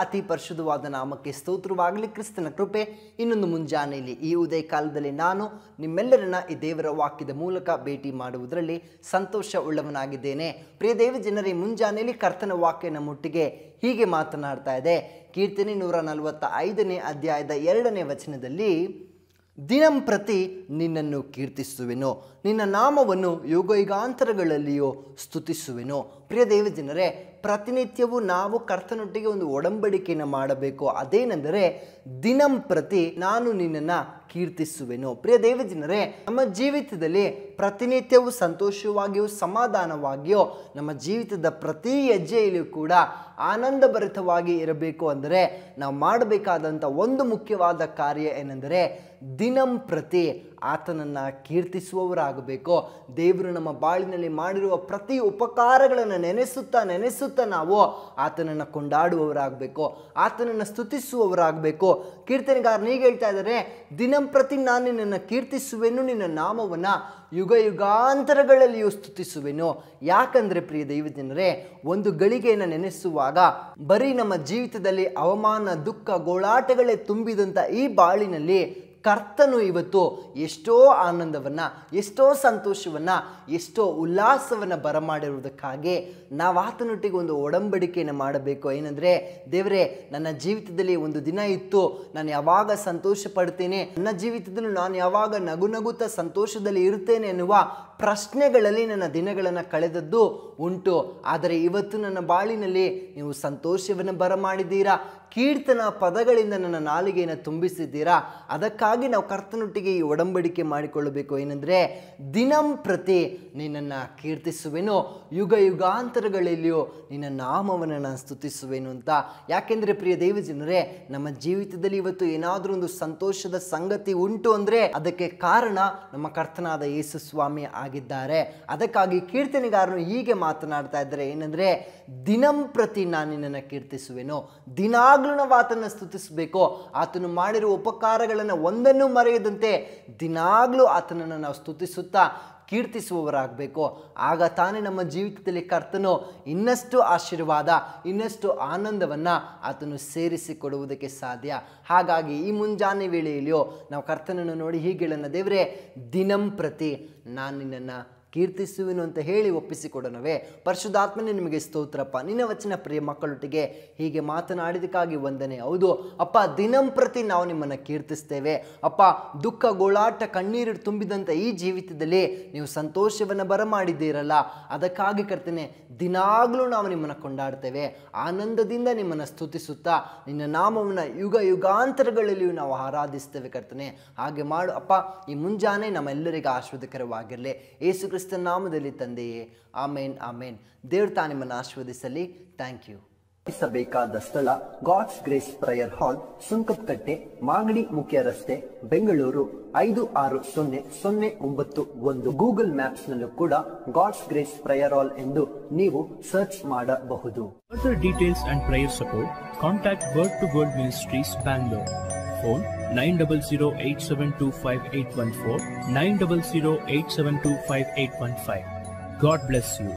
ಅತಿ ಪರಿಶುದ್ಧವಾದ ನಾಮಕ್ಕೆ ಸ್ತೋತ್ರವಾಗಲಿ. ಕ್ರಿಸ್ತನ ಕೃಪೆ ಇನ್ನೊಂದು ಮುಂಜಾನೆಯಲ್ಲಿ ಈ ಉದಯ ಕಾಲದಲ್ಲಿ ನಾನು ನಿಮ್ಮೆಲ್ಲರನ್ನ ಈ ದೇವರ ವಾಕ್ಯದ ಮೂಲಕ ಭೇಟಿ ಮಾಡುವುದರಲ್ಲಿ ಸಂತೋಷ ಉಳ್ಳವನಾಗಿದ್ದೇನೆ. ಪ್ರಿಯ ದೇವ ಜನರೇ, ಮುಂಜಾನೆಯಲ್ಲಿ ಕರ್ತನ ವಾಕ್ಯ ನಮ್ಮೊಟ್ಟಿಗೆ ಹೀಗೆ ಮಾತನಾಡ್ತಾ ಇದೆ. ಕೀರ್ತನೆ 145ನೇ ಅಧ್ಯಾಯದ 2ನೇ ವಚನದಲ್ಲಿ, ದಿನಂಪ್ರತಿ ನಿನ್ನನ್ನು ಕೀರ್ತಿಸುವೆನು, ನಿನ್ನ ನಾಮವನ್ನು ಯುಗಯುಗಾಂತರಗಳಲ್ಲಿಯೂ ಸ್ತುತಿಸುವೆನು. ಪ್ರಿಯ ದೇವ ಜನರೇ, ಪ್ರತಿನಿತ್ಯವೂ ನಾವು ಕರ್ತನೊಟ್ಟಿಗೆ ಒಂದು ಒಡಂಬಡಿಕೆಯನ್ನು ಮಾಡಬೇಕು. ಅದೇನೆಂದರೆ, ದಿನಂಪ್ರತಿ ನಾನು ನಿನ್ನನ್ನು ಕೀರ್ತಿಸುವೆನು. ಪ್ರಿಯ ದೇವ ಜನರೇ, ನಮ್ಮ ಜೀವಿತದಲ್ಲಿ ಪ್ರತಿನಿತ್ಯವೂ ಸಂತೋಷವಾಗಿಯೂ ಸಮಾಧಾನವಾಗಿಯೂ ನಮ್ಮ ಜೀವಿತದ ಪ್ರತಿ ಹೆಜ್ಜೆಯಲ್ಲಿಯೂ ಕೂಡ ಆನಂದಭರಿತವಾಗಿ ಇರಬೇಕು ಅಂದರೆ ನಾವು ಮಾಡಬೇಕಾದಂಥ ಒಂದು ಮುಖ್ಯವಾದ ಕಾರ್ಯ ಏನೆಂದರೆ, ದಿನಂಪ್ರತಿ ಆತನನ್ನು ಕೀರ್ತಿಸುವವರಾಗಬೇಕು. ದೇವರು ನಮ್ಮ ಬಾಳಿನಲ್ಲಿ ಮಾಡಿರುವ ಪ್ರತಿ ಉಪಕಾರಗಳನ್ನು ನೆನೆಸುತ್ತಾ ನಾವು ಆತನನ್ನು ಕೊಂಡಾಡುವವರಾಗಬೇಕು, ಆತನನ್ನು ಸ್ತುತಿಸುವವರಾಗಬೇಕು. ಕೀರ್ತನೆಗಾರನು ಹೀಗೆ ಹೇಳ್ತಾ ಇದ್ದಾರೆ, ದಿನಂಪ್ರತಿ ನಾನು ನಿನ್ನನ್ನು ಕೀರ್ತಿಸುವೆನು, ನಿನ್ನ ನಾಮವನ್ನು ಯುಗಯುಗಾಂತರಗಳಲ್ಲಿಯೂ ಸ್ತುತಿಸುವೆನು. ಯಾಕಂದರೆ ಪ್ರಿಯ ದೈವ ಜನರೇ, ಒಂದು ಗಳಿಗೆಯನ್ನು ನೆನೆಸುವಾಗ ಬರೀ ನಮ್ಮ ಜೀವಿತದಲ್ಲಿ ಅವಮಾನ, ದುಃಖ, ಗೋಳಾಟಗಳೇ ತುಂಬಿದಂಥ ಈ ಬಾಳಿನಲ್ಲಿ ಕರ್ತನು ಇವತ್ತು ಎಷ್ಟೋ ಆನಂದವನ್ನು, ಎಷ್ಟೋ ಸಂತೋಷವನ್ನು, ಎಷ್ಟೋ ಉಲ್ಲಾಸವನ್ನು ಬರಮಾಡಿರುವುದಕ್ಕಾಗಿ ನಾವು ಆತನೊಟ್ಟಿಗೆ ಒಂದು ಒಡಂಬಡಿಕೆಯನ್ನು ಮಾಡಬೇಕು. ಏನಂದರೆ, ದೇವರೇ, ನನ್ನ ಜೀವಿತದಲ್ಲಿ ಒಂದು ದಿನ ಇತ್ತು, ನಾನು ಯಾವಾಗ ಸಂತೋಷ ಪಡ್ತೇನೆ, ನನ್ನ ಜೀವಿತದಲ್ಲಿ ನಾನು ಯಾವಾಗ ನಗುತ್ತಾ ಸಂತೋಷದಲ್ಲಿ ಇರುತ್ತೇನೆ ಎನ್ನುವ ಪ್ರಶ್ನೆಗಳಲ್ಲಿ ನನ್ನ ದಿನಗಳನ್ನು ಕಳೆದದ್ದು ಉಂಟು. ಆದರೆ ಇವತ್ತು ನನ್ನ ಬಾಳಿನಲ್ಲಿ ನೀವು ಸಂತೋಷವನ್ನು ಬರಮಾಡಿದ್ದೀರಾ, ಕೀರ್ತನ ಪದಗಳಿಂದ ನನ್ನ ನಾಲಿಗೆಯನ್ನು ತುಂಬಿಸಿದ್ದೀರಾ. ಅದಕ್ಕಾಗಿ ನಾವು ಕರ್ತನೊಟ್ಟಿಗೆ ಈ ಒಡಂಬಡಿಕೆ ಮಾಡಿಕೊಳ್ಳಬೇಕು. ಏನಂದರೆ, ದಿನಂಪ್ರತಿ ನಿನ್ನನ್ನು ಕೀರ್ತಿಸುವೆನು, ಯುಗಯುಗಾಂತರಗಳಲ್ಲಿಯೂ ನಿನ್ನ ನಾಮವನ್ನು ನಾನು ಸ್ತುತಿಸುವೆನು ಅಂತ. ಯಾಕೆಂದರೆ ಪ್ರಿಯ ದೇವ ಜನರೇ, ನಮ್ಮ ಜೀವಿತದಲ್ಲಿ ಇವತ್ತು ಏನಾದರೂ ಒಂದು ಸಂತೋಷದ ಸಂಗತಿ ಉಂಟು ಅಂದರೆ ಅದಕ್ಕೆ ಕಾರಣ ನಮ್ಮ ಕರ್ತನಾದ ಯೇಸು ಸ್ವಾಮಿ ಆಗಿದ್ದಾರೆ. ಅದಕ್ಕಾಗಿ ಕೀರ್ತನೆಗಾರನು ಹೀಗೆ ಮಾತನಾಡ್ತಾ ಇದ್ದಾರೆ. ಏನಂದರೆ, ದಿನಂಪ್ರತಿ ನಾನು ನಿನ್ನನ್ನು ಕೀರ್ತಿಸುವೆನು. ದಿನಾಗ್ಲೂ ನಾವು ಆತನ ಸ್ತುತಿಸಬೇಕು. ಆತನು ಮಾಡಿರುವ ಉಪಕಾರಗಳನ್ನು ಒಂದನ್ನು ಮರೆಯದಂತೆ ದಿನಾಗ್ಲೂ ಆತನನ್ನು ನಾವು ಸ್ತುತಿಸುತ್ತಾ ಕೀರ್ತಿಸುವವರಾಗಬೇಕು. ಆಗ ತಾನೇ ನಮ್ಮ ಜೀವಿತದಲ್ಲಿ ಕರ್ತನು ಇನ್ನಷ್ಟು ಆಶೀರ್ವಾದ, ಇನ್ನಷ್ಟು ಆನಂದವನ್ನು ಆತನು ಸೇರಿಸಿಕೊಡುವುದಕ್ಕೆ ಸಾಧ್ಯ. ಹಾಗಾಗಿ ಈ ಮುಂಜಾನೆ ವೇಳೆಯಲ್ಲಿಯೋ ನಾವು ಕರ್ತನನ್ನು ನೋಡಿ ಹೀಗೆ ಹೇಳೋಣ, ದೇವರೇ, ದಿನಂಪ್ರತಿ ನಾನು ನಿನ್ನನ್ನು ಕೀರ್ತಿಸುವೆನು ಅಂತ ಹೇಳಿ ಒಪ್ಪಿಸಿಕೊಡೋಣವೇ. ಪರಿಶುದ್ಧಾತ್ಮನೇ, ನಿಮಗೆ ಸ್ತೋತ್ರಪ್ಪ. ನಿನ್ನ ವಚನ ಪ್ರಿಯ ಮಕ್ಕಳೊಟ್ಟಿಗೆ ಹೀಗೆ ಮಾತನಾಡಿದಕ್ಕಾಗಿ ವಂದನೆ. ಹೌದು ಅಪ್ಪ, ದಿನಂಪ್ರತಿ ನಾವು ನಿಮ್ಮನ್ನು ಕೀರ್ತಿಸ್ತೇವೆ ಅಪ್ಪ. ದುಃಖ, ಗೋಳಾಟ, ಕಣ್ಣೀರು ತುಂಬಿದಂಥ ಈ ಜೀವಿತದಲ್ಲಿ ನೀವು ಸಂತೋಷವನ್ನು ಬರಮಾಡಿದ್ದೀರಲ್ಲ, ಅದಕ್ಕಾಗಿ ಕರ್ತನೆ ದಿನಾಗ್ಲೂ ನಾವು ನಿಮ್ಮನ್ನು ಕೊಂಡಾಡ್ತೇವೆ, ಆನಂದದಿಂದ ನಿಮ್ಮನ್ನು ಸ್ತುತಿಸುತ್ತಾ ನಿನ್ನ ನಾಮವನ್ನು ಯುಗಾಂತರಗಳಲ್ಲಿಯೂ ನಾವು ಆರಾಧಿಸ್ತೇವೆ ಕರ್ತನೆ. ಹಾಗೆ ಮಾಡು ಅಪ್ಪ. ಈ ಮುಂಜಾನೆ ನಮ್ಮೆಲ್ಲರಿಗೂ ಆಶೀರ್ವಾದಕರವಾಗಿರಲಿ. ಯೇಸು ಕ್ರಿಸ್ತನ ನಾಮದಲ್ಲಿ ತಂದೆಯೇ, ಆಮೇನ್ ಆಮೇನ್. ದೇವರು ತಾನು ನಿಮ್ಮನ್ನು ಆಶೀರ್ವದಿಸಲಿ. Thank you. ಬೇಕಾದ ಸ್ಥಳ God's grace prayer hall, Sunkadakatte, Magadi ಮುಖ್ಯ ರಸ್ತೆ, ಬೆಂಗಳೂರು 560091. ಗೂಗಲ್ ಮ್ಯಾಪ್ಸ್ ನಲ್ಲೂ ಕೂಡ ಗಾಡ್ಸ್ ಗ್ರೇಸ್ ಪ್ರೇಯರ್ ಹಾಲ್ ಎಂದು ನೀವು ಸರ್ಚ್ ಮಾಡಬಹುದು. Further details and prayer support, contact Word to Word Ministries, Bangalore. Phone 9008725814, 9008725815. God bless you.